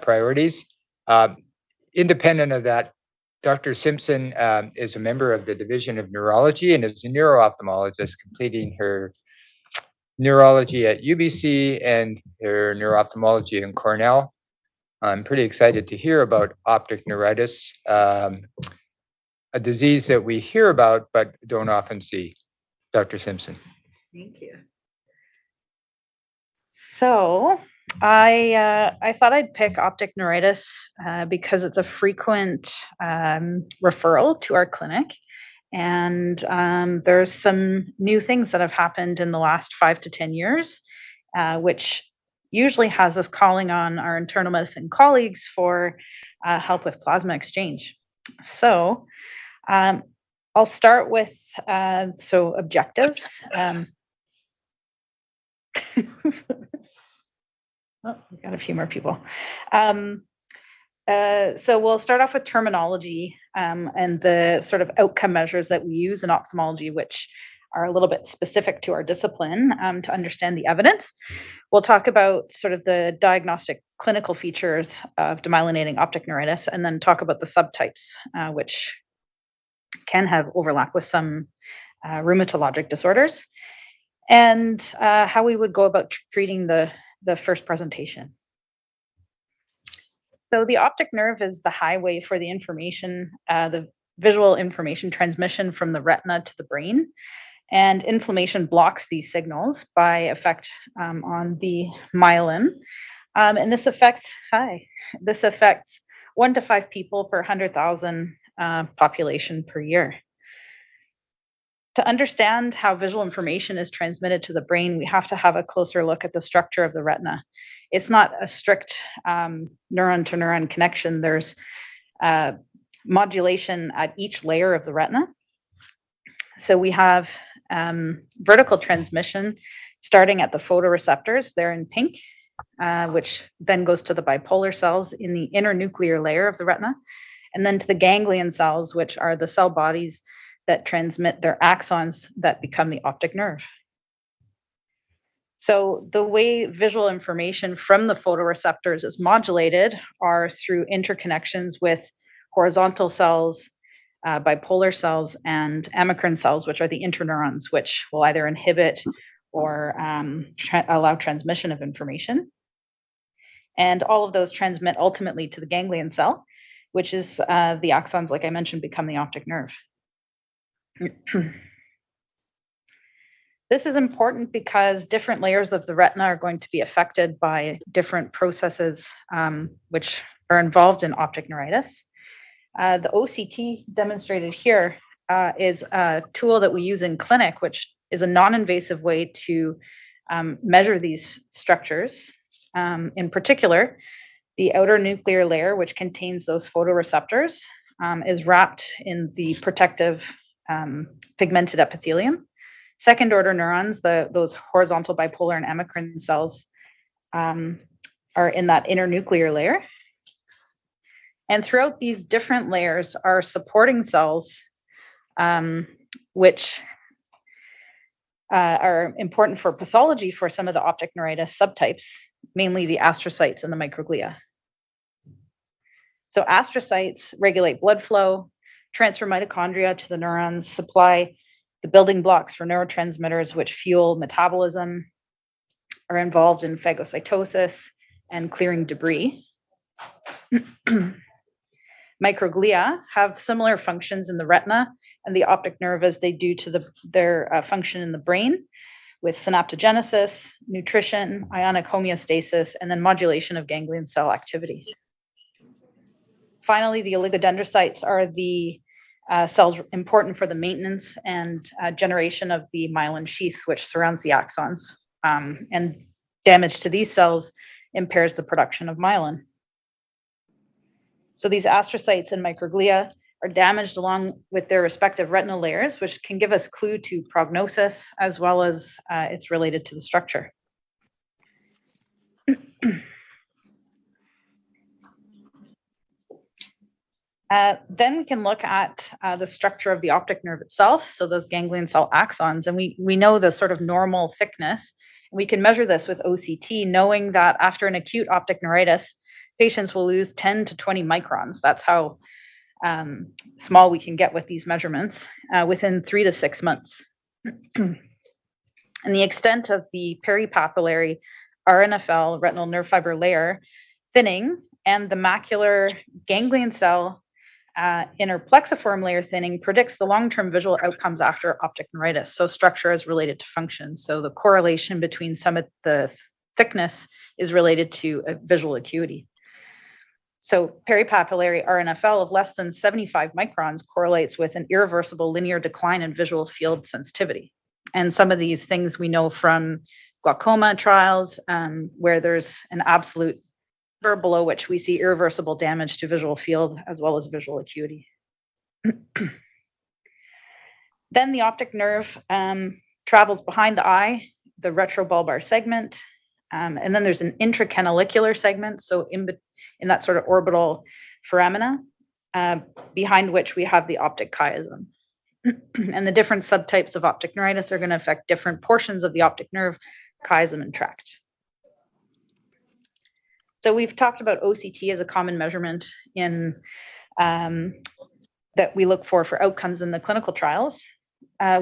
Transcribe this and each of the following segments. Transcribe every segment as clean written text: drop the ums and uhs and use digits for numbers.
priorities. Independent of that, Dr. Simpson is a member of the Division of Neurology and is a neuro-ophthalmologist completing her neurology at UBC and her neuro-ophthalmology in Cornell. I'm pretty excited to hear about optic neuritis, a disease that we hear about but don't often see. Dr. Simpson. Thank you. So I thought I'd pick optic neuritis because it's a frequent referral to our clinic. And there's some new things that have happened in the last 5 to 10 years, which usually has us calling on our internal medicine colleagues for help with plasma exchange. So I'll start with objectives. Oh, we've got a few more people. So we'll start off with terminology and the sort of outcome measures that we use in ophthalmology, which are a little bit specific to our discipline to understand the evidence. We'll talk about sort of the diagnostic clinical features of demyelinating optic neuritis, and then talk about the subtypes, which can have overlap with some rheumatologic disorders, and how we would go about treating the first presentation. So the optic nerve is the highway for the information, the visual information transmission from the retina to the brain. And inflammation blocks these signals by effect on the myelin. And this affects 1 to 5 people per 100,000 population per year. To understand how visual information is transmitted to the brain, we have to have a closer look at the structure of the retina. It's not a strict neuron to neuron connection. There's modulation at each layer of the retina. So we have vertical transmission starting at the photoreceptors, they're in pink, which then goes to the bipolar cells in the internuclear layer of the retina, and then to the ganglion cells, which are the cell bodies that transmit their axons that become the optic nerve. So the way visual information from the photoreceptors is modulated are through interconnections with horizontal cells, bipolar cells, and amacrine cells, which are the interneurons, which will either inhibit or allow transmission of information. And all of those transmit ultimately to the ganglion cell, which is the axons, like I mentioned, become the optic nerve. This is important because different layers of the retina are going to be affected by different processes which are involved in optic neuritis. The OCT demonstrated here is a tool that we use in clinic, which is a non-invasive way to measure these structures. In particular, the outer nuclear layer, which contains those photoreceptors, is wrapped in the protective pigmented epithelium. Second order neurons, those horizontal bipolar and amacrine cells, are in that internuclear layer. And throughout these different layers are supporting cells, which are important for pathology for some of the optic neuritis subtypes, mainly the astrocytes and the microglia. So astrocytes regulate blood flow, transfer mitochondria to the neurons, supply the building blocks for neurotransmitters which fuel metabolism, are involved in phagocytosis and clearing debris. Microglia have similar functions in the retina and the optic nerve as they do to their function in the brain, with synaptogenesis, nutrition, ionic homeostasis, and then modulation of ganglion cell activity. Finally, the oligodendrocytes are the cells important for the maintenance and generation of the myelin sheath, which surrounds the axons. And damage to these cells impairs the production of myelin. So these astrocytes and microglia are damaged along with their respective retinal layers, which can give us clue to prognosis, as well as it's related to the structure. Then we can look at the structure of the optic nerve itself, so those ganglion cell axons, and we know the sort of normal thickness. We can measure this with OCT, knowing that after an acute optic neuritis, patients will lose 10 to 20 microns. That's how small we can get with these measurements within 3 to 6 months. And the extent of the peripapillary RNFL, retinal nerve fiber layer, thinning, and the macular ganglion cell inner plexiform layer thinning predicts the long-term visual outcomes after optic neuritis. So structure is related to function. So the correlation between some of the thickness is related to visual acuity. So peripapillary RNFL of less than 75 microns correlates with an irreversible linear decline in visual field sensitivity. And some of these things we know from glaucoma trials, where there's an absolute number below which we see irreversible damage to visual field as well as visual acuity. Then the optic nerve travels behind the eye, the retrobulbar segment, and then there's an intracanalicular segment, so in that sort of orbital foramina, behind which we have the optic chiasm. And the different subtypes of optic neuritis are going to affect different portions of the optic nerve, chiasm, and tract. So we've talked about OCT as a common measurement in that we look for outcomes in the clinical trials.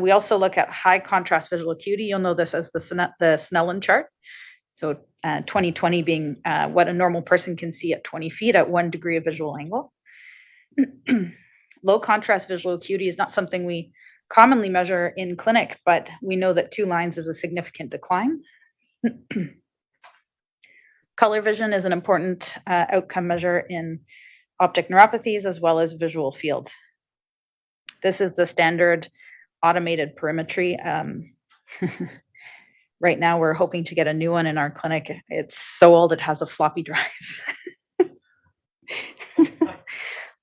We also look at high contrast visual acuity. You'll know this as the Snellen chart. So 20/20 being what a normal person can see at 20 feet at 1 degree of visual angle. Low contrast visual acuity is not something we commonly measure in clinic, but we know that 2 lines is a significant decline. Color vision is an important outcome measure in optic neuropathies as well as visual field. This is the standard automated perimetry. Right now, we're hoping to get a new one in our clinic. It's so old, it has a floppy drive.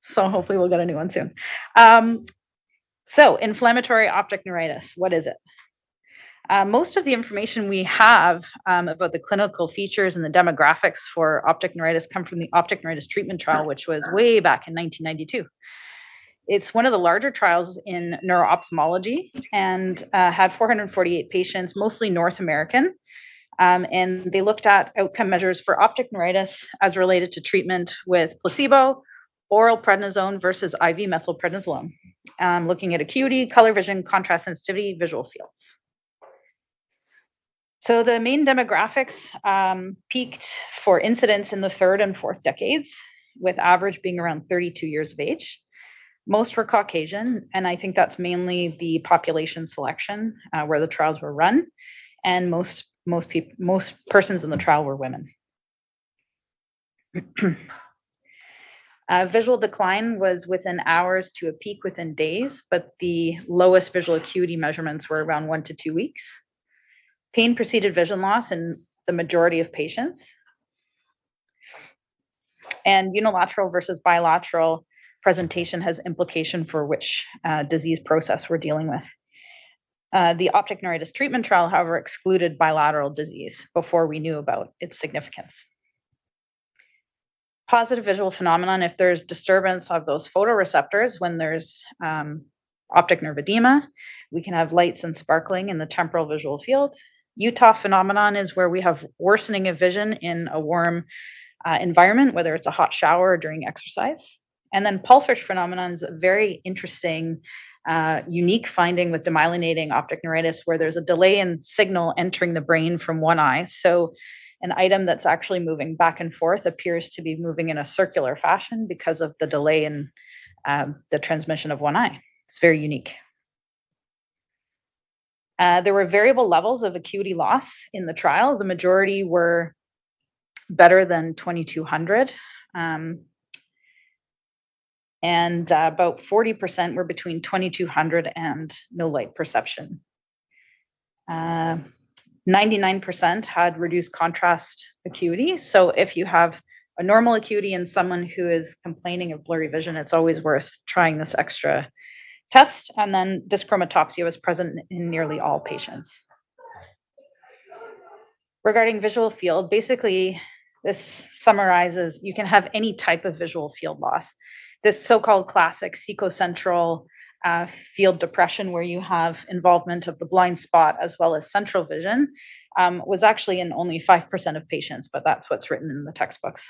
So hopefully we'll get a new one soon. So inflammatory optic neuritis, what is it? Most of the information we have about the clinical features and the demographics for optic neuritis come from the optic neuritis treatment trial, which was way back in 1992. It's one of the larger trials in neuro-ophthalmology and had 448 patients, mostly North American. And they looked at outcome measures for optic neuritis as related to treatment with placebo, oral prednisone versus IV methylprednisolone, looking at acuity, color vision, contrast sensitivity, visual fields. So the main demographics peaked for incidence in the 3rd and 4th decades, with average being around 32 years of age. Most were Caucasian, and I think that's mainly the population selection where the trials were run, and most persons in the trial were women. Visual decline was within hours to a peak within days, but the lowest visual acuity measurements were around 1 to 2 weeks. Pain preceded vision loss in the majority of patients. And unilateral versus bilateral presentation has implication for which disease process we're dealing with. The optic neuritis treatment trial, however, excluded bilateral disease before we knew about its significance. Positive visual phenomenon, if there's disturbance of those photoreceptors when there's optic nerve edema, we can have lights and sparkling in the temporal visual field. Utah phenomenon is where we have worsening of vision in a warm environment, whether it's a hot shower or during exercise. And then pulfish phenomenon is a very interesting, unique finding with demyelinating optic neuritis, where there's a delay in signal entering the brain from one eye. So an item that's actually moving back and forth appears to be moving in a circular fashion because of the delay in the transmission of one eye. It's very unique. There were variable levels of acuity loss in the trial. The majority were better than 2200. And about 40% were between 2200 and no light perception. 99% had reduced contrast acuity. So if you have a normal acuity in someone who is complaining of blurry vision, it's always worth trying this extra test. And then dyschromatopsia was present in nearly all patients. Regarding visual field, basically this summarizes you can have any type of visual field loss. This so-called classic secocentral field depression, where you have involvement of the blind spot as well as central vision, was actually in only 5% of patients, but that's what's written in the textbooks.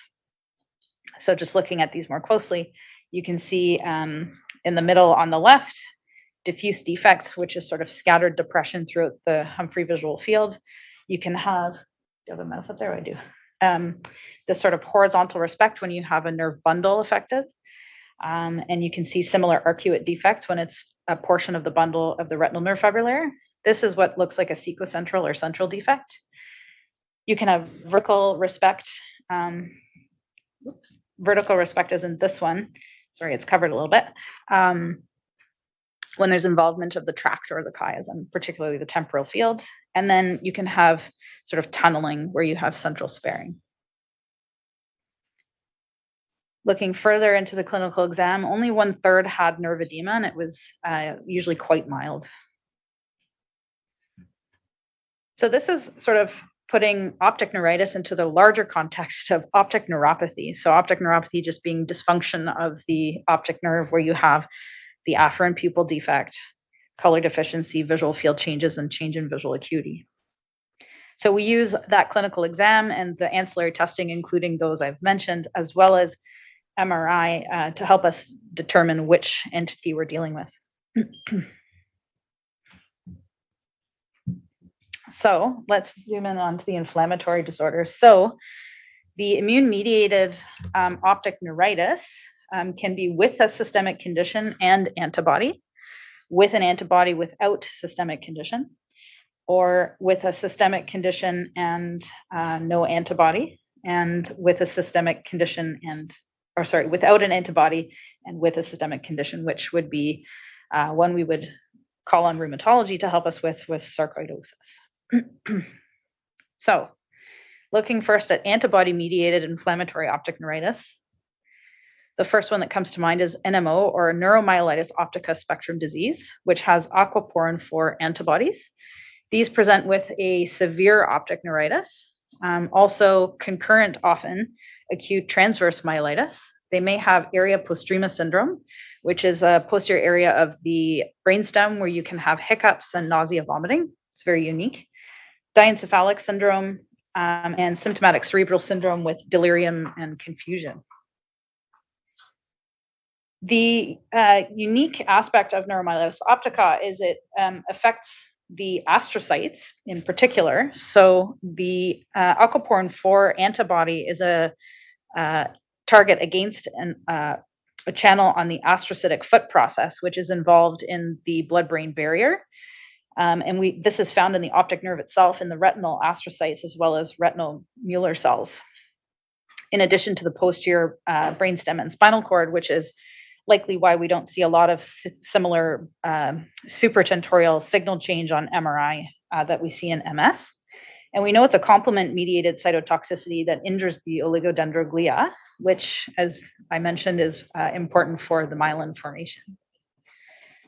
So just looking at these more closely, you can see in the middle on the left, diffuse defects, which is sort of scattered depression throughout the Humphrey visual field. You can have, do you have a mouse up there? I do. This sort of horizontal respect when you have a nerve bundle affected. And you can see similar arcuate defects when it's a portion of the bundle of the retinal nerve fiber layer. This is what looks like a secocentral or central defect. You can have vertical respect. Vertical respect is in this one. Sorry, it's covered a little bit. When there's involvement of the tractor or the chiasm, particularly the temporal field. And then you can have sort of tunneling where you have central sparing. Looking further into the clinical exam, only 1/3 had nerve edema, and it was usually quite mild. So this is sort of putting optic neuritis into the larger context of optic neuropathy. So optic neuropathy just being dysfunction of the optic nerve where you have the afferent pupil defect, color deficiency, visual field changes, and change in visual acuity. So we use that clinical exam and the ancillary testing, including those I've mentioned, as well as MRI to help us determine which entity we're dealing with. So let's zoom in onto the inflammatory disorders. So the immune-mediated optic neuritis can be with a systemic condition and antibody, with an antibody without systemic condition, or with a systemic condition and no antibody, and with a systemic condition and, or sorry, without an antibody and with a systemic condition, which would be one we would call on rheumatology to help us with sarcoidosis. So looking first at antibody-mediated inflammatory optic neuritis, the first one that comes to mind is NMO, or neuromyelitis optica spectrum disease, which has aquaporin 4 antibodies. These present with a severe optic neuritis, also concurrent often acute transverse myelitis. They may have area postrema syndrome, which is a posterior area of the brainstem where you can have hiccups and nausea, vomiting. It's very unique. Diencephalic syndrome and symptomatic cerebral syndrome with delirium and confusion. The unique aspect of neuromyelitis optica is it affects the astrocytes in particular. So the aquaporin 4 antibody is a target against a channel on the astrocytic foot process, which is involved in the blood-brain barrier. And this is found in the optic nerve itself, in the retinal astrocytes, as well as retinal Mueller cells, in addition to the posterior brainstem and spinal cord, which is likely why we don't see a lot of similar supratentorial signal change on MRI that we see in MS. And we know it's a complement-mediated cytotoxicity that injures the oligodendroglia, which, as I mentioned, is important for the myelin formation.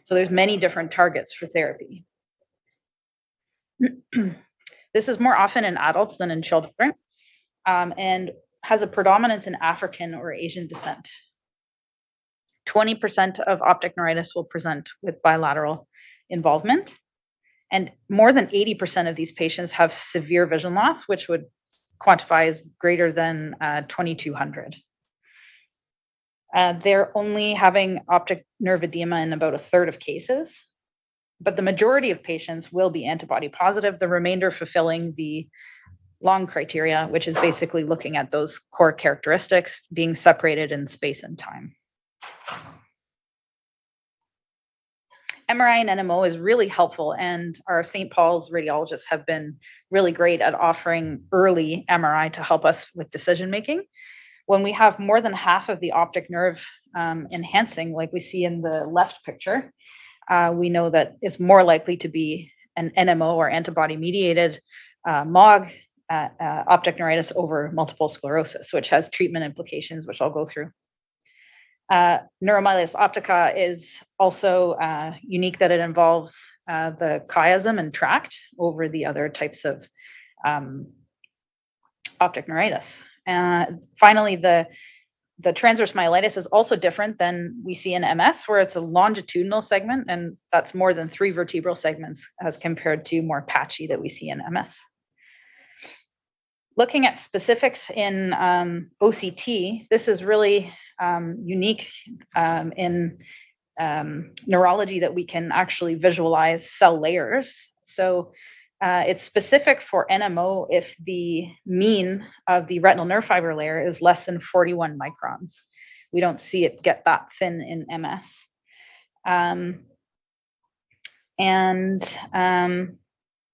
So there's many different targets for therapy. This is more often in adults than in children, and has a predominance in African or Asian descent. 20% of optic neuritis will present with bilateral involvement, and more than 80% of these patients have severe vision loss, which would quantify as greater than 2,200. They're only having optic nerve edema in about 1/3 of cases, but the majority of patients will be antibody positive, the remainder fulfilling the long criteria, which is basically looking at those core characteristics being separated in space and time. MRI and NMO is really helpful, and our St. Paul's radiologists have been really great at offering early MRI to help us with decision making. When we have more than half of the optic nerve enhancing, like we see in the left picture, we know that it's more likely to be an NMO or antibody-mediated MOG optic neuritis over multiple sclerosis, which has treatment implications, which I'll go through. Neuromyelitis optica is also unique that it involves the chiasm and tract over the other types of optic neuritis. Finally, the transverse myelitis is also different than we see in MS, where it's a longitudinal segment, and that's more than 3 vertebral segments as compared to more patchy that we see in MS. Looking at specifics in OCT, this is really unique in neurology, that we can actually visualize cell layers. So it's specific for NMO if the mean of the retinal nerve fiber layer is less than 41 microns. We don't see it get that thin in MS.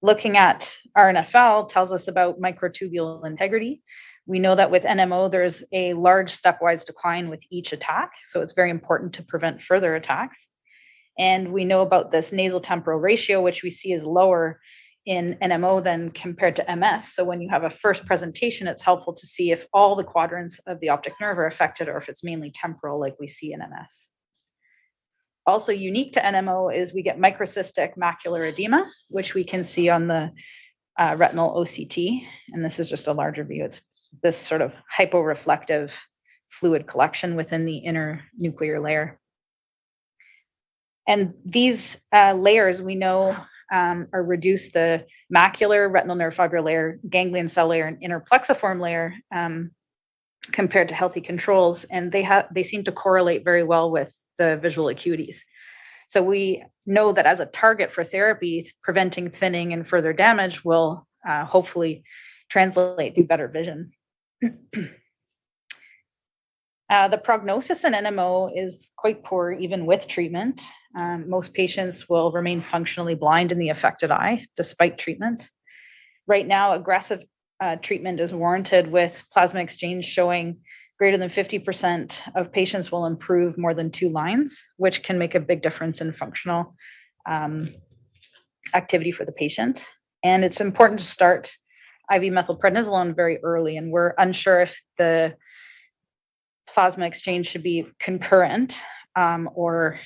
Looking at RNFL tells us about microtubule integrity. We know that with NMO, there's a large stepwise decline with each attack. So it's very important to prevent further attacks. And we know about this nasal temporal ratio, which we see is lower in NMO than compared to MS. So when you have a first presentation, it's helpful to see if all the quadrants of the optic nerve are affected or if it's mainly temporal like we see in MS. Also unique to NMO is we get microcystic macular edema, which we can see on the retinal OCT. And this is just a larger view. It's this sort of hyporeflective fluid collection within the inner nuclear layer. And these layers we know are reduced the macular, retinal nerve fiber layer, ganglion cell layer, and inner plexiform layer compared to healthy controls, and they seem to correlate very well with the visual acuities. So we know that as a target for therapy, preventing thinning and further damage will hopefully translate to better vision. The prognosis in NMO is quite poor even with treatment. Most patients will remain functionally blind in the affected eye despite treatment. Right now, aggressive treatment is warranted with plasma exchange showing greater than 50% of patients will improve more than 2 lines, which can make a big difference in functional activity for the patient. And it's important to start IV methylprednisolone very early, and we're unsure if the plasma exchange should be concurrent or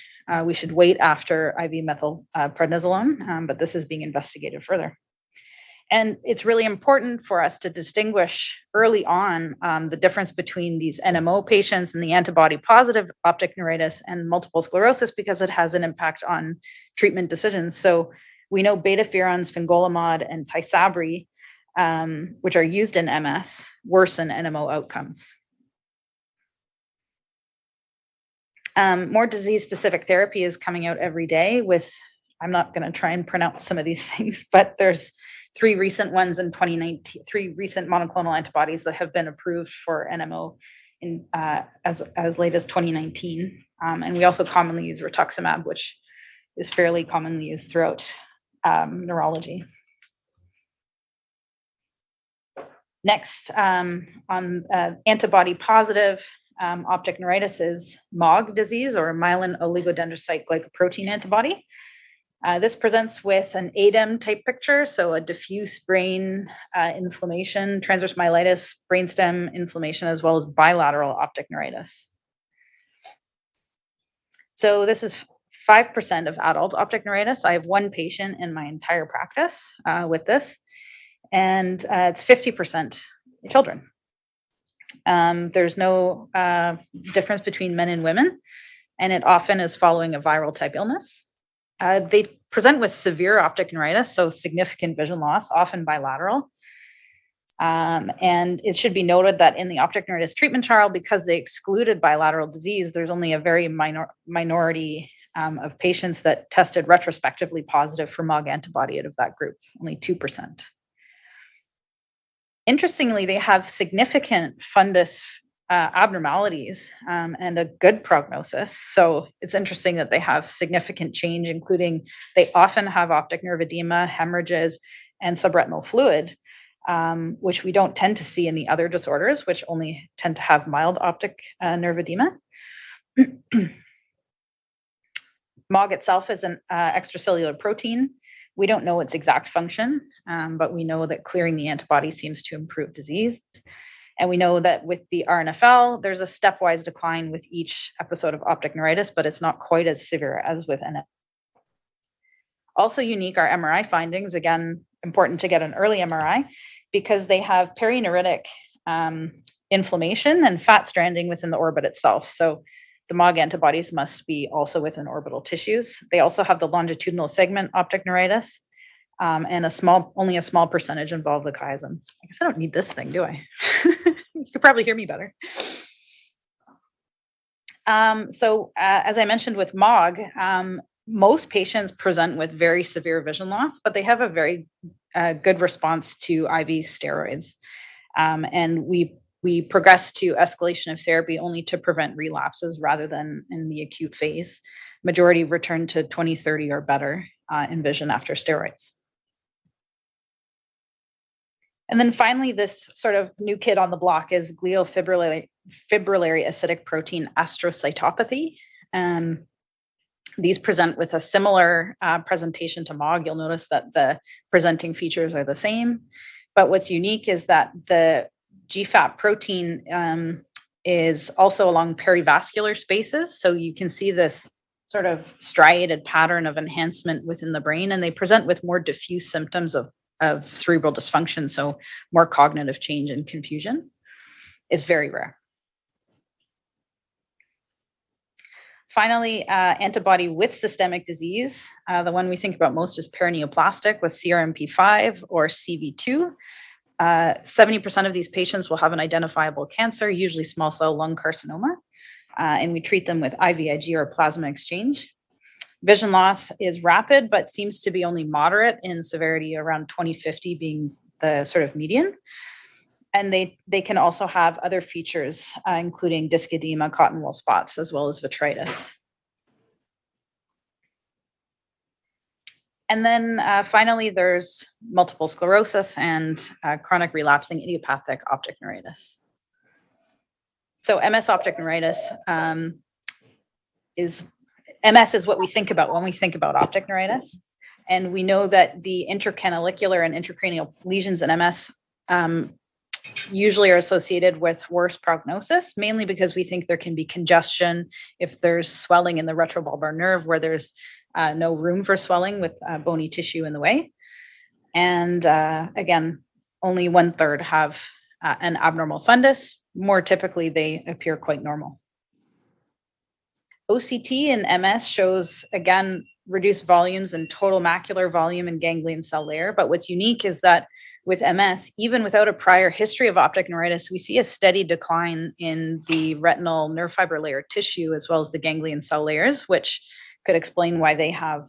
we should wait after IV methylprednisolone, but this is being investigated further. And it's really important for us to distinguish early on the difference between these NMO patients and the antibody-positive optic neuritis and multiple sclerosis, because it has an impact on treatment decisions. So we know beta-pherons, fingolimod, and Tysabri, which are used in MS, worsen NMO outcomes. More disease-specific therapy is coming out every day with, I'm not going to try and pronounce some of these things, but there's 3 recent ones in 2019, 3 recent monoclonal antibodies that have been approved for NMO in as late as 2019. And we also commonly use rituximab, which is fairly commonly used throughout neurology. Next, on antibody-positive optic neuritis is MOG disease, or myelin oligodendrocyte glycoprotein antibody. This presents with an ADEM type picture, so a diffuse brain inflammation, transverse myelitis, brainstem inflammation, as well as bilateral optic neuritis. So this is 5% of adult optic neuritis. I have 1 patient in my entire practice with this, and it's 50% children. There's no difference between men and women, and it often is following a viral type illness. They present with severe optic neuritis, so significant vision loss, often bilateral. And it should be noted that in the optic neuritis treatment trial, because they excluded bilateral disease, there's only a very minority of patients that tested retrospectively positive for MOG antibody out of that group, only 2%. Interestingly, they have significant fundus abnormalities and a good prognosis. So it's interesting that they have significant change, including they often have optic nerve edema, hemorrhages, and subretinal fluid, which we don't tend to see in the other disorders, which only tend to have mild optic nerve edema. MOG itself is an extracellular protein. We don't know its exact function, but we know that clearing the antibody seems to improve disease. And we know that with the RNFL, there's a stepwise decline with each episode of optic neuritis, but it's not quite as severe as with NF. Also unique are MRI findings. Again, important to get an early MRI because they have perineuritic inflammation and fat stranding within the orbit itself. So the MOG antibodies must be also within orbital tissues. They also have the longitudinal segment optic neuritis, and only a small percentage involve the chiasm. I guess I don't need this thing, do I? You could probably hear me better. As I mentioned with MOG, most patients present with very severe vision loss, but they have a very good response to IV steroids. And we progress to escalation of therapy only to prevent relapses rather than in the acute phase. Majority return to 20/30 or better in vision after steroids. And then finally, this sort of new kid on the block is glial fibrillary acidic protein astrocytopathy. These present with a similar presentation to MOG. You'll notice that the presenting features are the same. But what's unique is that the GFAP protein is also along perivascular spaces. So you can see this sort of striated pattern of enhancement within the brain, and they present with more diffuse symptoms of cerebral dysfunction, so more cognitive change and confusion. Is very rare. Finally, antibody with systemic disease. The one we think about most is paraneoplastic with CRMP5 or CV2. 70% of these patients will have an identifiable cancer, usually small cell lung carcinoma, and we treat them with IVIG or plasma exchange. Vision loss is rapid, but seems to be only moderate in severity, around 20/50 being the sort of median. And they can also have other features, including disc edema, cotton wool spots, as well as vitritis. And then finally, there's multiple sclerosis and chronic relapsing idiopathic optic neuritis. So MS optic neuritis MS is what we think about when we think about optic neuritis. And we know that the intracanalicular and intracranial lesions in MS usually are associated with worse prognosis, mainly because we think there can be congestion if there's swelling in the retrobulbar nerve where there's no room for swelling with bony tissue in the way. And again, only 1/3 have an abnormal fundus. More typically, they appear quite normal. OCT in MS shows, again, reduced volumes in total macular volume and ganglion cell layer. But what's unique is that with MS, even without a prior history of optic neuritis, we see a steady decline in the retinal nerve fiber layer tissue as well as the ganglion cell layers, which could explain why they have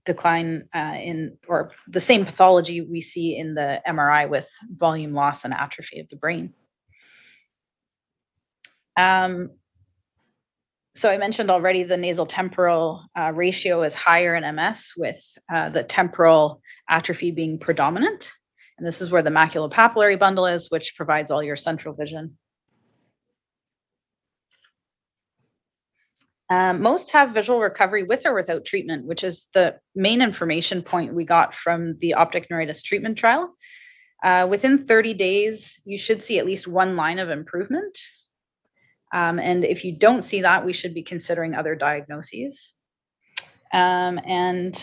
decline in, or the same pathology we see in the MRI with volume loss and atrophy of the brain. So I mentioned already the nasal temporal ratio is higher in MS, with the temporal atrophy being predominant. And this is where the maculopapillary bundle is, which provides all your central vision. Most have visual recovery with or without treatment, which is the main information point we got from the optic neuritis treatment trial. Within 30 days, you should see at least one line of improvement. And if you don't see that, we should be considering other diagnoses. And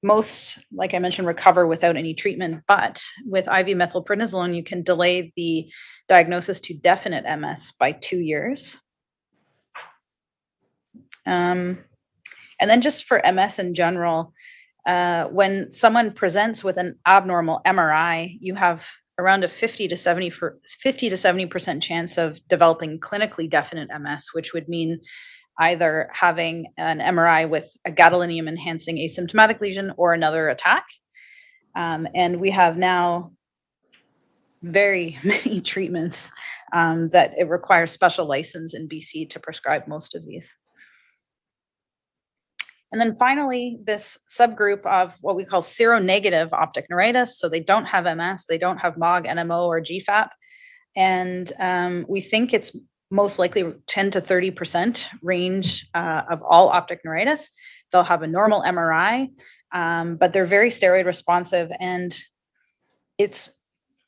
most, like I mentioned, recover without any treatment, but with IV methylprednisolone, you can delay the diagnosis to definite MS by 2 years. And then just for MS in general, when someone presents with an abnormal MRI, you have around a 50 to 70% chance of developing clinically definite MS, which would mean either having an MRI with a gadolinium enhancing asymptomatic lesion or another attack. And we have now very many treatments that it requires special license in BC to prescribe most of these. And then finally, this subgroup of what we call seronegative optic neuritis. So they don't have MS, they don't have MOG, NMO, or GFAP. And we think it's most likely 10 to 30% range of all optic neuritis. They'll have a normal MRI, but they're very steroid responsive. And it's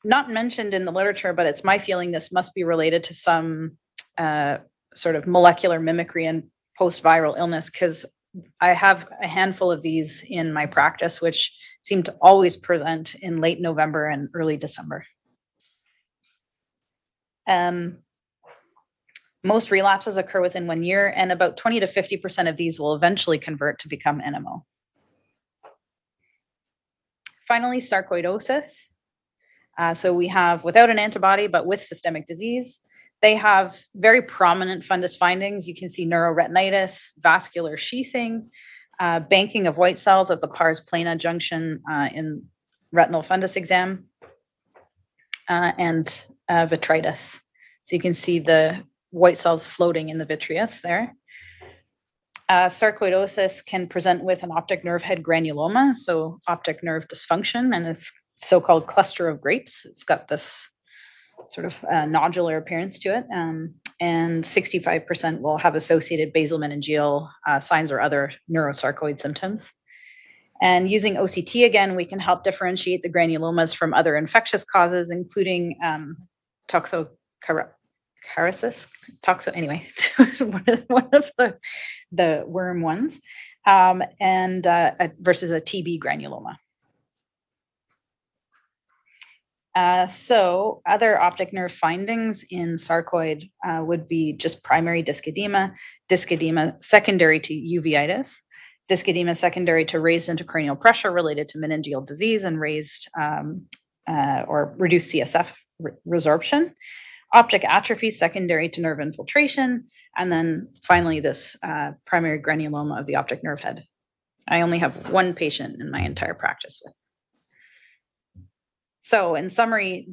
not mentioned in the literature, but it's my feeling this must be related to some sort of molecular mimicry and post-viral illness, because I have a handful of these in my practice, which seem to always present in late November and early December. Most relapses occur within 1 year, and about 20 to 50% of these will eventually convert to become NMO. Finally, sarcoidosis. So we have without an antibody, but with systemic disease. They have very prominent fundus findings. You can see neuroretinitis, vascular sheathing, banking of white cells at the pars plana junction in retinal fundus exam, and vitritis. So you can see the white cells floating in the vitreous there. Sarcoidosis can present with an optic nerve head granuloma, so optic nerve dysfunction, and it's so-called cluster of grapes. It's got this sort of nodular appearance to it, and 65% will have associated basal meningeal signs or other neurosarcoid symptoms. And using OCT again, we can help differentiate the granulomas from other infectious causes, including toxocariasis, anyway, one of the worm ones, and versus a TB granuloma. So other optic nerve findings in sarcoid would be just primary disc edema secondary to uveitis, disc edema secondary to raised intracranial pressure related to meningeal disease and raised or reduced CSF resorption, optic atrophy secondary to nerve infiltration, and then finally this primary granuloma of the optic nerve head. I only have one patient in my entire practice with. So in summary,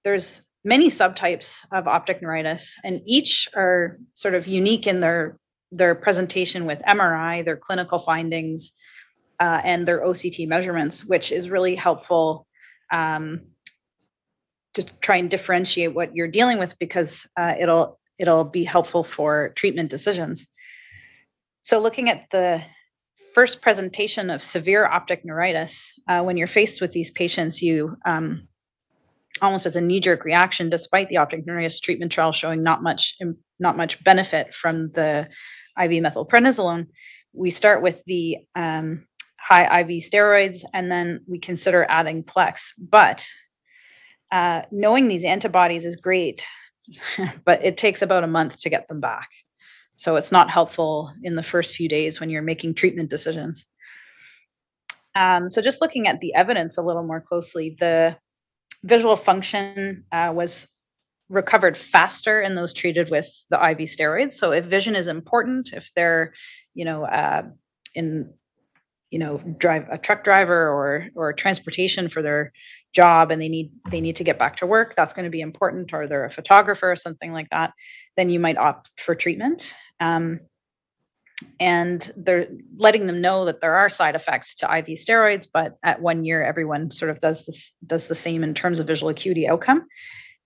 there's many subtypes of optic neuritis, and each are sort of unique in their presentation with MRI, their clinical findings, and their OCT measurements, which is really helpful to try and differentiate what you're dealing with, because it'll be helpful for treatment decisions. So looking at the first presentation of severe optic neuritis, when you're faced with these patients, you almost as a knee-jerk reaction, despite the optic neuritis treatment trial showing not much benefit from the IV methylprednisolone, we start with the high IV steroids, and then we consider adding Plex. But knowing these antibodies is great, but it takes about a month to get them back. So it's not helpful in the first few days when you're making treatment decisions. So just looking at the evidence a little more closely, the visual function was recovered faster in those treated with the IV steroids. So if vision is important, if they're, drive a truck driver or transportation for their job and they need to get back to work, that's going to be important, or they're a photographer or something like that, then you might opt for treatment. And they're letting them know that there are side effects to IV steroids, but at 1 year, everyone sort of does the same in terms of visual acuity outcome.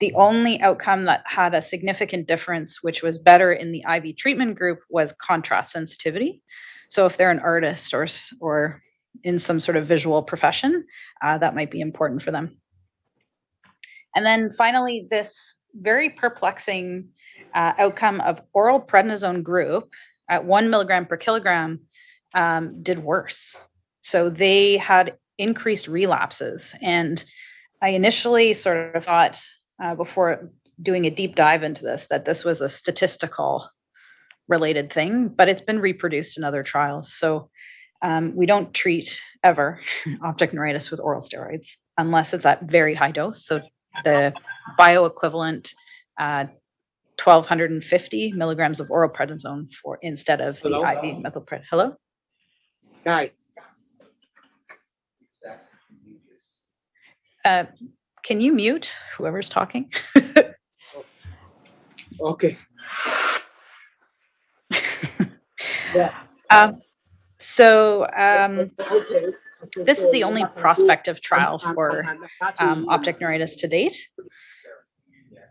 The only outcome that had a significant difference, which was better in the IV treatment group, was contrast sensitivity. So if they're an artist or in some sort of visual profession, that might be important for them. And then finally, this very perplexing outcome of oral prednisone group at 1 milligram per kilogram did worse. So they had increased relapses. And I initially sort of thought, before doing a deep dive into this, that this was a statistical related thing, but it's been reproduced in other trials. So we don't treat ever optic neuritis with oral steroids unless it's at very high dose. So the bioequivalent 1,250 milligrams of oral prednisone instead of the IV methylprednisolone. Hello? Hi. Can you mute whoever's talking? Okay. Yeah. This is the only prospective trial for optic neuritis to date. Yeah.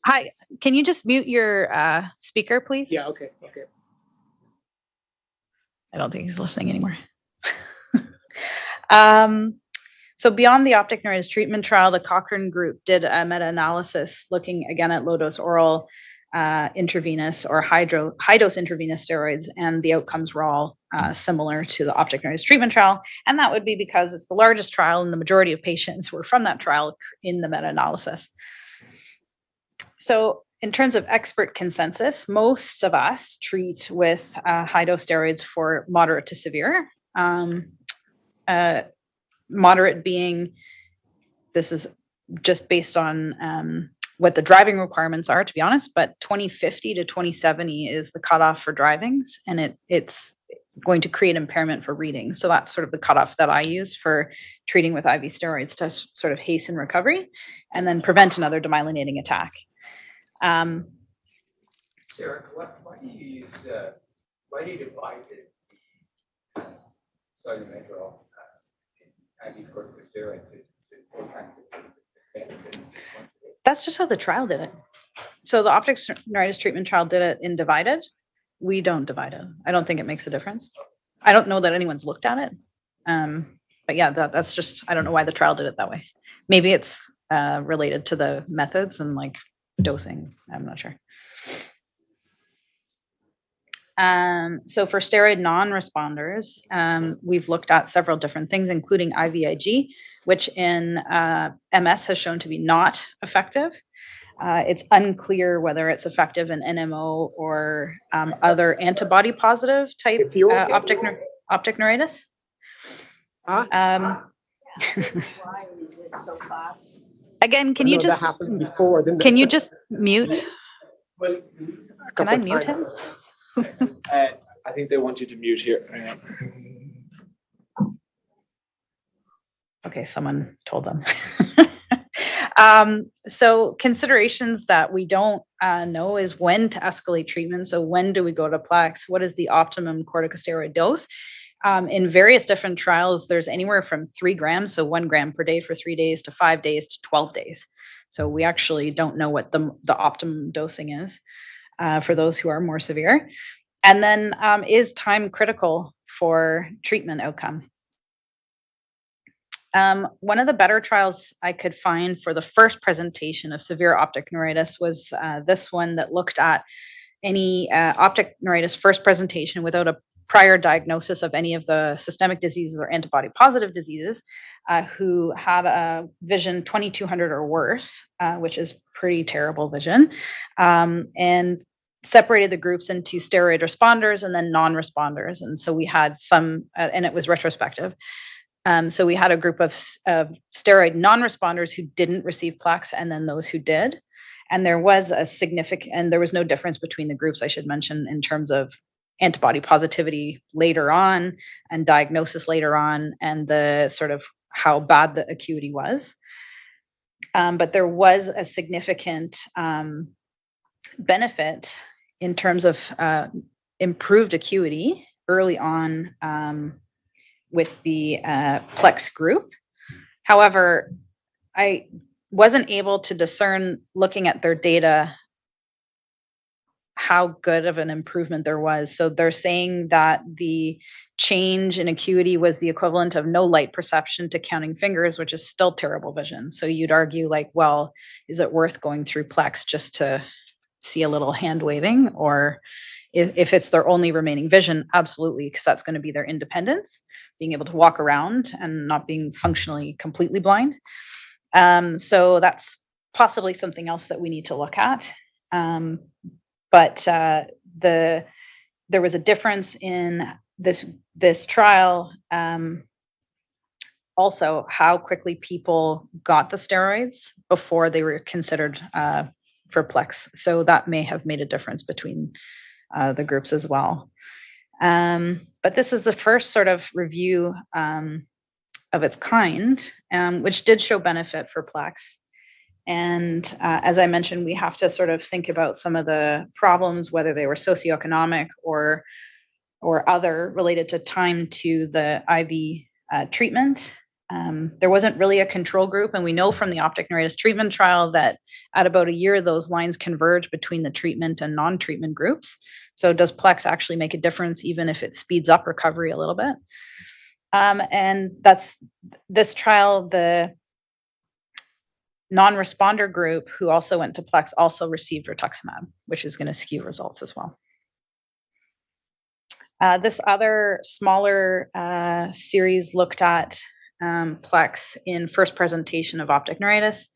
Hi, can you just mute your speaker, please? Yeah, okay. I don't think he's listening anymore. So beyond the optic neuritis treatment trial, the Cochrane group did a meta-analysis looking again at low-dose oral intravenous or high-dose intravenous steroids, and the outcomes were all similar to the optic neuritis treatment trial. And that would be because it's the largest trial and the majority of patients were from that trial in the meta-analysis. So in terms of expert consensus, most of us treat with high-dose steroids for moderate to severe. moderate being, this is just based on what the driving requirements are, to be honest, but 2050 to 2070 is the cutoff for drivings, and it's going to create impairment for reading. So that's sort of the cutoff that I use for treating with IV steroids to sort of hasten recovery and then prevent another demyelinating attack. Sara, why do you divide the solumetrol anticorticosteroid to 4 times the benefit? That's just how the trial did it. So the optic neuritis treatment trial did it in divided. We don't divide it. I don't think it makes a difference. I don't know that anyone's looked at it. But yeah, that's just, I don't know why the trial did it that way. Maybe it's related to the methods and like dosing. I'm not sure. So for steroid non-responders, we've looked at several different things, including IVIG, which in MS has shown to be not effective. It's unclear whether it's effective in NMO or other antibody positive type optic neuritis. Huh? Why is it so fast? Again, can you just that happened before, didn't it? can you just mute? Well, A Can couple I of mute times. him? I think they want you to mute here. Hang on. Okay, someone told them. So considerations that we don't know is when to escalate treatment. So when do we go to Plex? What is the optimum corticosteroid dose? In various different trials, there's anywhere from 3 grams, so 1 gram per day for 3 days, to 5 days to 12 days. So we actually don't know what the optimum dosing is for those who are more severe. And then is time critical for treatment outcome? One of the better trials I could find for the first presentation of severe optic neuritis was this one that looked at any optic neuritis first presentation without a prior diagnosis of any of the systemic diseases or antibody positive diseases, who had a vision 2200 or worse, which is pretty terrible vision, and separated the groups into steroid responders and then non-responders. And so we had some, and it was retrospective. So we had a group of steroid non-responders who didn't receive Plex, and then those who did. And there was a significant, and there was no difference between the groups, I should mention, in terms of antibody positivity later on and diagnosis later on, and the sort of how bad the acuity was. But there was a significant benefit in terms of improved acuity early on with the Plex group. However, I wasn't able to discern, looking at their data, how good of an improvement there was. So they're saying that the change in acuity was the equivalent of no light perception to counting fingers, which is still terrible vision. So you'd argue, like, well, is it worth going through Plex just to see a little hand waving? Or if it's their only remaining vision, absolutely, because that's going to be their independence, being able to walk around and not being functionally completely blind. So that's possibly something else that we need to look at. But there was a difference in this trial. Also, how quickly people got the steroids before they were considered for Plex. So that may have made a difference between the groups as well. But this is the first sort of review of its kind, which did show benefit for Plex. And as I mentioned, we have to sort of think about some of the problems, whether they were socioeconomic or other, related to time to the IV treatment. There wasn't really a control group, and we know from the optic neuritis treatment trial that at about a year, those lines converge between the treatment and non-treatment groups. So does Plex actually make a difference, even if it speeds up recovery a little bit? And that's this trial, the non-responder group who also went to Plex also received rituximab, which is going to skew results as well. This other smaller series looked at Plex in first presentation of optic neuritis.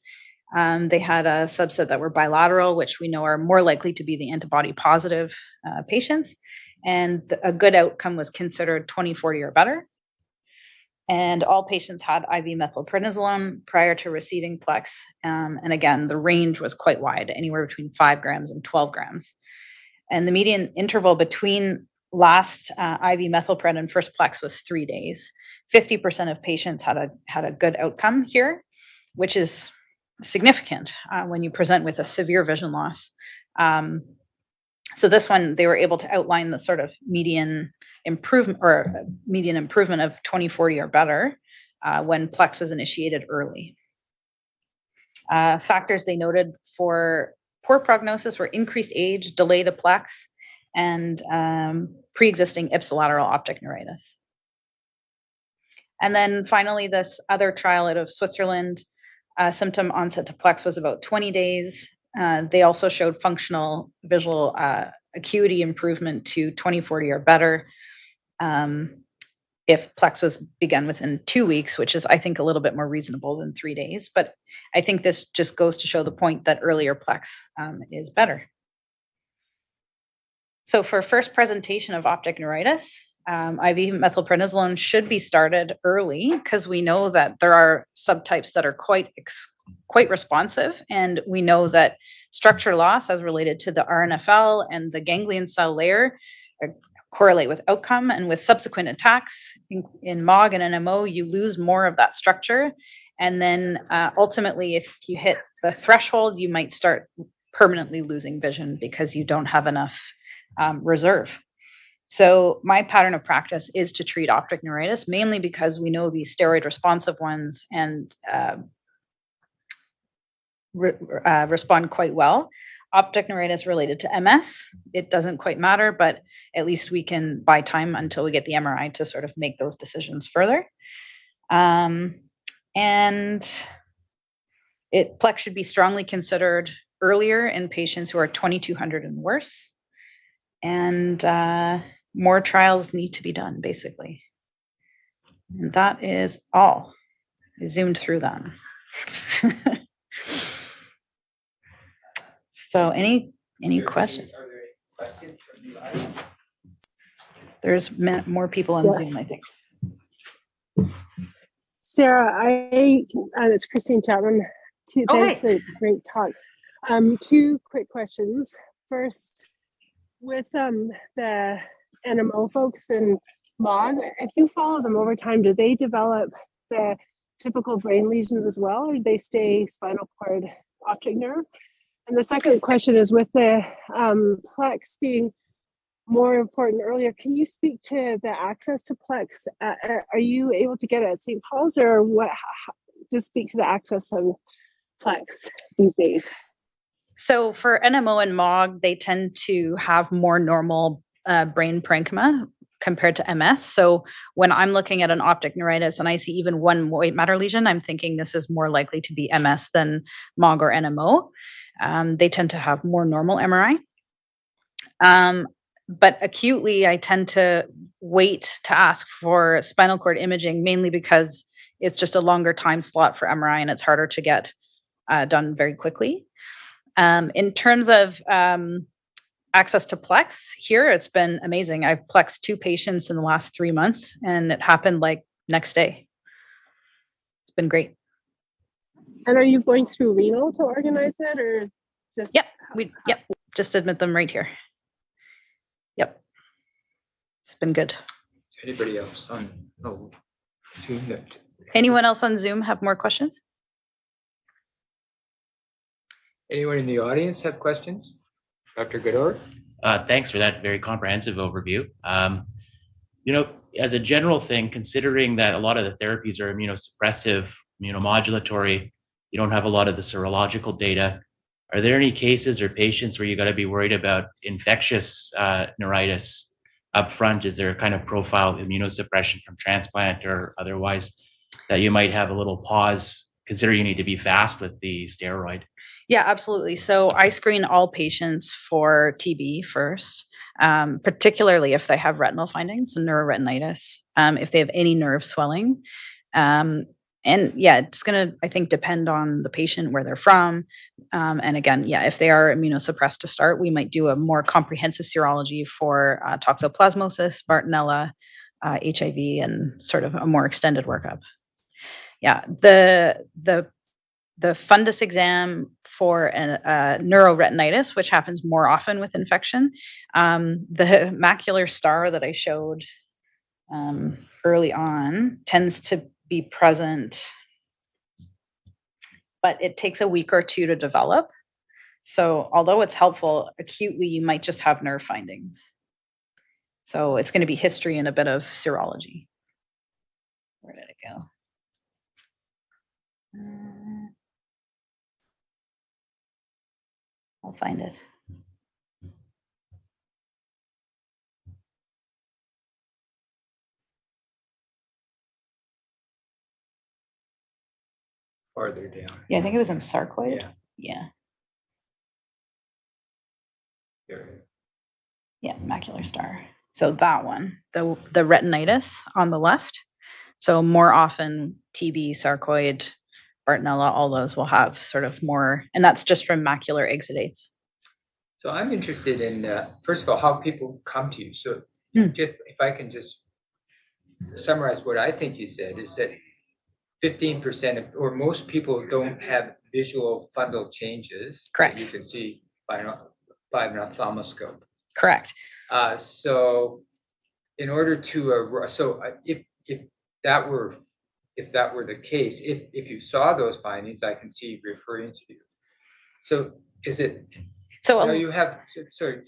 They had a subset that were bilateral, which we know are more likely to be the antibody positive patients. And a good outcome was considered 20/40 or better. And all patients had IV methylprednisolone prior to receiving Plex. And again, the range was quite wide, anywhere between 5 grams and 12 grams. And the median interval between last IV methylpred and first Plex was 3 days. 50% of patients had a good outcome here, which is significant when you present with a severe vision loss. So this one, they were able to outline the sort of median improvement of 20/40 or better when Plex was initiated early. Factors they noted for poor prognosis were increased age, delay to Plex, and pre-existing ipsilateral optic neuritis. And then finally, this other trial out of Switzerland, symptom onset to Plex was about 20 days. They also showed functional visual acuity improvement to 20/40 or better if Plex was begun within 2 weeks, which is, I think, a little bit more reasonable than 3 days. But I think this just goes to show the point that earlier Plex is better. So for first presentation of optic neuritis, IV methylprednisolone should be started early because we know that there are subtypes that are quite responsive, and we know that structure loss as related to the RNFL and the ganglion cell layer correlate with outcome, and with subsequent attacks in MOG and NMO, you lose more of that structure. And then ultimately, if you hit the threshold, you might start permanently losing vision because you don't have enough reserve. So my pattern of practice is to treat optic neuritis, mainly because we know these steroid responsive ones and respond quite well. Optic neuritis related to MS, it doesn't quite matter, but at least we can buy time until we get the MRI to sort of make those decisions further. And Plex should be strongly considered earlier in patients who are 2200 and worse. And more trials need to be done, basically. And that is all. I zoomed through them. So any questions? Are there any questions from the audience? There's more people on Zoom, I think. Sara, it's Christine Chapman. Thanks for the great talk. 2 quick questions. First, with the NMO folks and MOG, if you follow them over time, do they develop the typical brain lesions as well, or do they stay spinal cord optic nerve? And the second question is, with the Plex being more important earlier, can you speak to the access to Plex? Are you able to get it at St. Paul's, or what? Just speak to the access of Plex these days. So for NMO and MOG, they tend to have more normal brain parenchyma compared to MS. So when I'm looking at an optic neuritis and I see even one white matter lesion, I'm thinking this is more likely to be MS than MOG or NMO. They tend to have more normal MRI. But acutely, I tend to wait to ask for spinal cord imaging, mainly because it's just a longer time slot for MRI and it's harder to get done very quickly. In terms of access to Plex, here it's been amazing. I've Plexed 2 patients in the last 3 months, and it happened like next day. It's been great. And are you going through renal to organize it, or just? Yep, just admit them right here. Yep, it's been good. Anybody else on Zoom? Anyone else on Zoom have more questions? Anyone in the audience have questions? Dr. Gador? Thanks for that very comprehensive overview. As a general thing, considering that a lot of the therapies are immunosuppressive, immunomodulatory, you don't have a lot of the serological data. Are there any cases or patients where you got to be worried about infectious neuritis up front? Is there a kind of profile of immunosuppression from transplant or otherwise that you might have a little pause, considering you need to be fast with the steroid? Yeah, absolutely. So I screen all patients for TB first, particularly if they have retinal findings, so neuroretinitis, if they have any nerve swelling. And yeah, it's going to, I think, depend on the patient, where they're from. And again, yeah, if they are immunosuppressed to start, we might do a more comprehensive serology for toxoplasmosis, Bartonella, HIV and sort of a more extended workup. Yeah, the fundus exam for a neuroretinitis, which happens more often with infection, the macular star that I showed early on tends to be present, but it takes a week or two to develop. So although it's helpful, acutely, you might just have nerve findings. So it's going to be history and a bit of serology. Where did it go? I'll find it. Farther down. Yeah, I think it was in sarcoid. Yeah. Yeah. There. Yeah, macular star. So that one, the retinitis on the left. So more often TB, sarcoid, Bartonella, all those will have sort of more, and that's just from macular exudates. So I'm interested in, first of all, how people come to you. So if I can just summarize what I think you said, is that 15% of, or most people don't have visual fundal changes. Correct. That you can see by an ophthalmoscope. Correct. So in order to, if that were the case, if you saw those findings, I can see referring to you. So is it, So you have, sorry,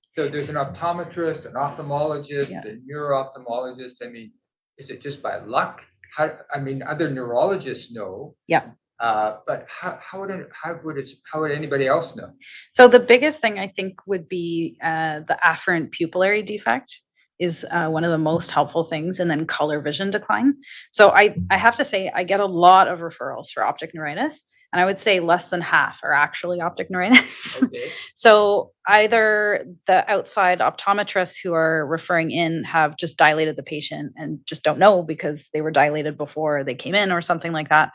so there's an optometrist, an ophthalmologist, Yeah. a neuro-ophthalmologist. I mean, is it just by luck? Other neurologists know. Yeah. But how would anybody else know? So the biggest thing I think would be the afferent pupillary defect is one of the most helpful things, and then color vision decline. So I have to say I get a lot of referrals for optic neuritis, and I would say less than half are actually optic neuritis. Okay. So either the outside optometrists who are referring in have just dilated the patient and just don't know because they were dilated before they came in or something like that.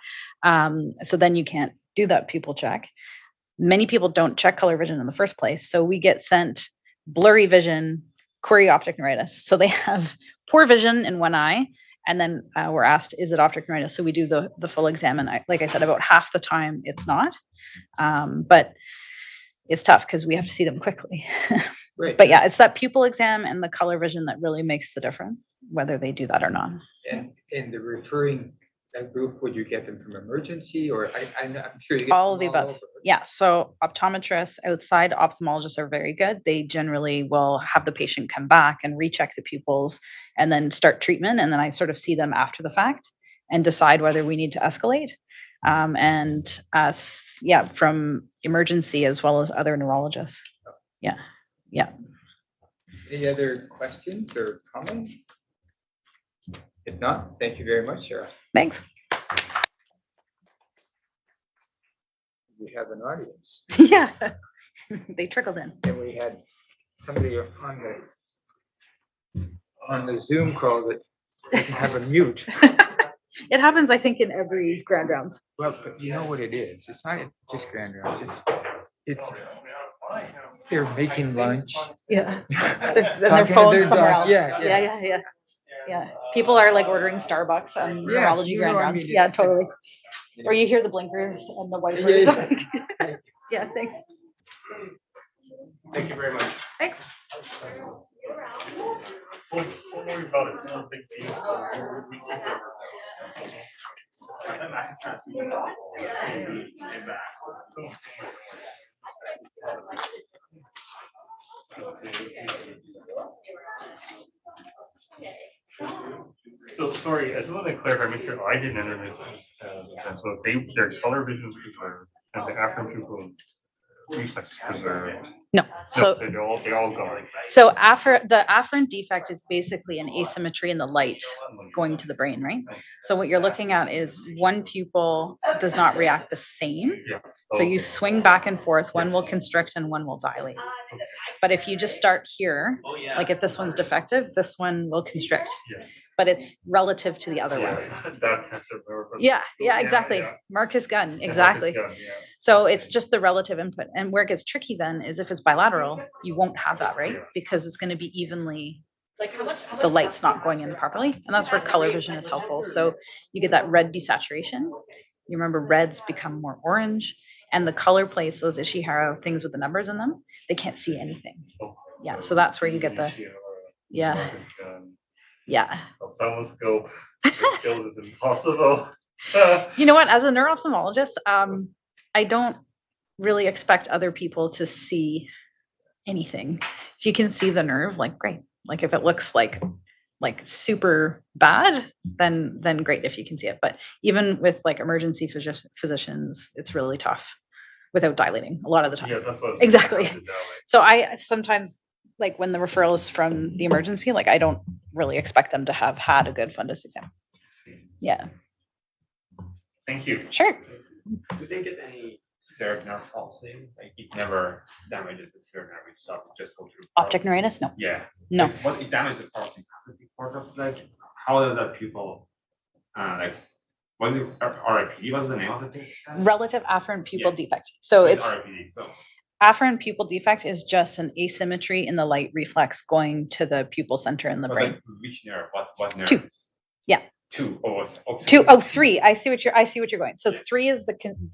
So then you can't do that pupil check. Many people don't check color vision in the first place. So we get sent blurry vision, query optic neuritis. So they have poor vision in one eye. And then we're asked, is it optic neuritis? So we do the full exam. And like I said, about half the time it's not. But it's tough because we have to see them quickly. Right. But yeah, it's that pupil exam and the color vision that really makes the difference, whether they do that or not. And in the referring group, would you get them from emergency, or I'm sure you get All of them the above. over. Yeah. So optometrists, outside ophthalmologists are very good. They generally will have the patient come back and recheck the pupils and then start treatment. And then I sort of see them after the fact and decide whether we need to escalate. From emergency as well as other neurologists. Yeah. Yeah. Any other questions or comments? If not, thank you very much, Sara. Thanks. We have an audience, Yeah. They trickled in. and we had somebody on the Zoom call that doesn't have a mute. It happens, I think, in every grand rounds. Well, but you know what it is? It's not just grand rounds. It's they're making lunch. Yeah. Then their Talking to phone's their somewhere dog. else. Yeah. People are like ordering Starbucks on neurology you grand know, I rounds. mean, Yeah, it's- totally. Or you hear the blinkers and the wiper. Yeah. Yeah, thanks. Thank you very much. Thanks. Don't worry about it. It's not a big deal. We take care of it. That massive transmission came back. So sorry, I just want to clarify, make sure I didn't enter this. So their color vision is preserved, and the Afferent pupil reflex preserved. No. So They all go. So the afferent defect is basically an asymmetry in the light going to the brain, right? So what you're looking at is one pupil does not react the same. Yeah. So you swing back and forth, one will constrict and one will dilate. But if you just start here, like if this one's defective, this one will constrict, Yes. but it's relative to the other one. That test of Yeah, exactly. Marcus Gunn, exactly. Yeah. So it's just the relative input. And where it gets tricky then is if it's bilateral, you won't have that, right? Because it's going to be evenly the light's not going in properly. And that's where color vision is helpful. So you get that red desaturation. You remember reds become more orange, and the color plates, those Ishihara things with the numbers in them, they can't see anything. Yeah, so that's where you get the, yeah. Yeah. Ophthalmoscope skills is impossible. You know what? As a neuro-ophthalmologist, I don't really expect other people to see anything. If you can see the nerve, like great. Like if it looks like super bad, then great if you can see it. But even with like emergency physicians, it's really tough without dilating a lot of the time. Yeah, that's what I was Exactly. thinking about. So I sometimes, like when the referral is from the emergency, like I don't really expect them to have had a good fundus exam. Yeah. Thank you. Sure. Do they get any third nerve pulsing? Like it never damages the third nerve itself, just go through. Optic neuritis? No. Yeah. No. Like, what it damages the pulsing part of like how does that pupil like was it RIPD? What's the name of the thing? Relative afferent pupil defect. So it's RIPD. So afferent pupil defect is just an asymmetry in the light reflex going to the pupil center in the but brain. like which nerve? What nerve? Two. Yeah. 2 or Two, oh, 3. I see what you're going. So 3 is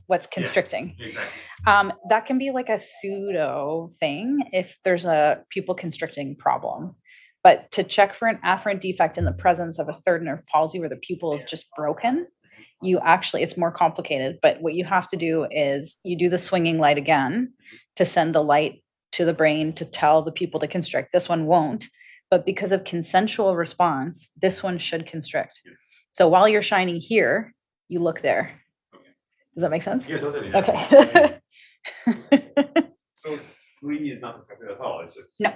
what's constricting. Exactly. That can be like a pseudo thing if there's a pupil constricting problem. But to check for an afferent defect in the presence of a third nerve palsy where the pupil is just broken, it's more complicated. But what you have to do is you do the swinging light again to send the light to the brain to tell the pupil to constrict. This one won't, but because of consensual response, this one should constrict. So while you're shining here, you look there. Does that make sense? Yeah, totally. Okay. So 3 is not affected at all. It's just No.